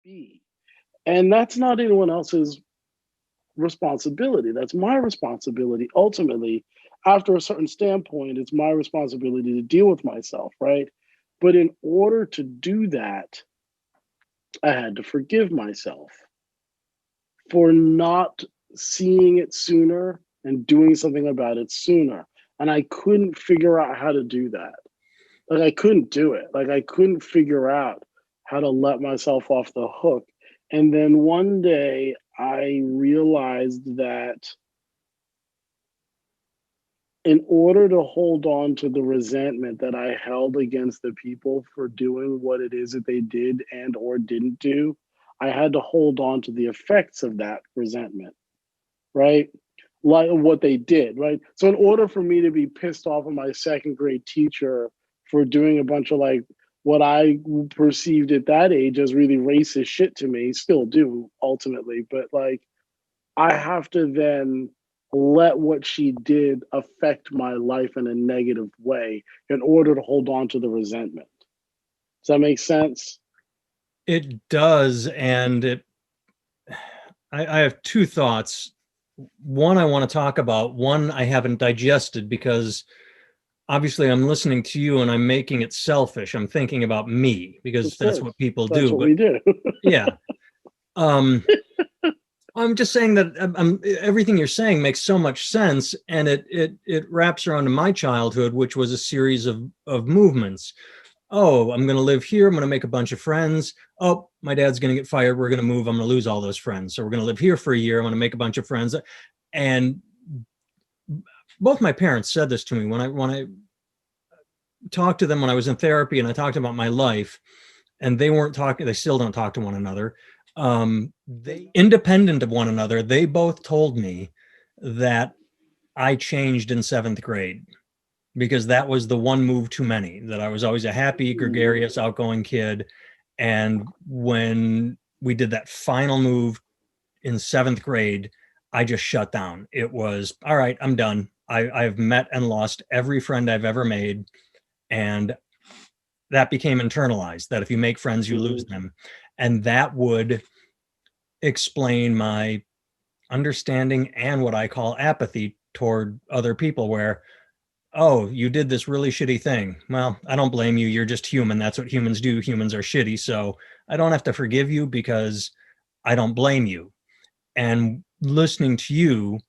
be. And that's not anyone else's responsibility. That's my responsibility. Ultimately, after a certain standpoint, it's my responsibility to deal with myself, right? But in order to do that, I had to forgive myself for not seeing it sooner and doing something about it sooner. And I couldn't figure out how to do that. Like, I couldn't do it. Like, I couldn't figure out how to let myself off the hook. And then one day I realized that in order to hold on to the resentment that I held against the people for doing what it is that they did and or didn't do, I had to hold on to the effects of that resentment, right? Like what they did, right? So in order for me to be pissed off at my second grade teacher for doing a bunch of like what I perceived at that age as really racist shit to me, still do ultimately, but like I have to then let what she did affect my life in a negative way in order to hold on to the resentment. Does that make sense? It does, and I have two thoughts. One I want to talk about, one I haven't digested because obviously I'm listening to you and I'm making it selfish. I'm thinking about me because Of that's course. what people That's do. what But we do. yeah, um, I'm just saying that everything you're saying makes so much sense, and it wraps around to my childhood, which was a series of movements. Oh, I'm going to live here. I'm going to make a bunch of friends. Oh, my dad's going to get fired. We're going to move. I'm going to lose all those friends. So we're going to live here for a year. I'm going to make a bunch of friends. And both my parents said this to me when I talked to them when I was in therapy and I talked about my life, and they weren't talking. They still don't talk to one another. They independent of one another. They both told me that I changed in seventh grade because that was the one move too many, that I was always a happy, gregarious, outgoing kid. And when we did that final move in seventh grade, I just shut down. It was, all right, I'm done. I've met and lost every friend I've ever made. And that became internalized that if you make friends, you lose Mhm. them. And that would explain my understanding and what I call apathy toward other people, where oh, you did this really shitty thing. Well, I don't blame you. You're just human. That's what humans do. Humans are shitty. So I don't have to forgive you because I don't blame you. And listening to you,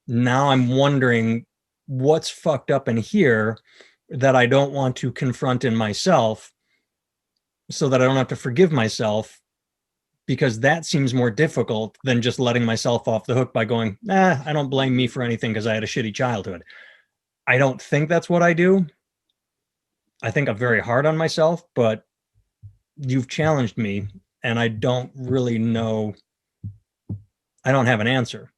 now I'm wondering what's fucked up in here that I don't want to confront in myself so that I don't have to forgive myself, because that seems more difficult than just letting myself off the hook by going, I don't blame me for anything because I had a shitty childhood. I don't think that's what I do. I think I'm very hard on myself, but you've challenged me and I don't really know. I don't have an answer.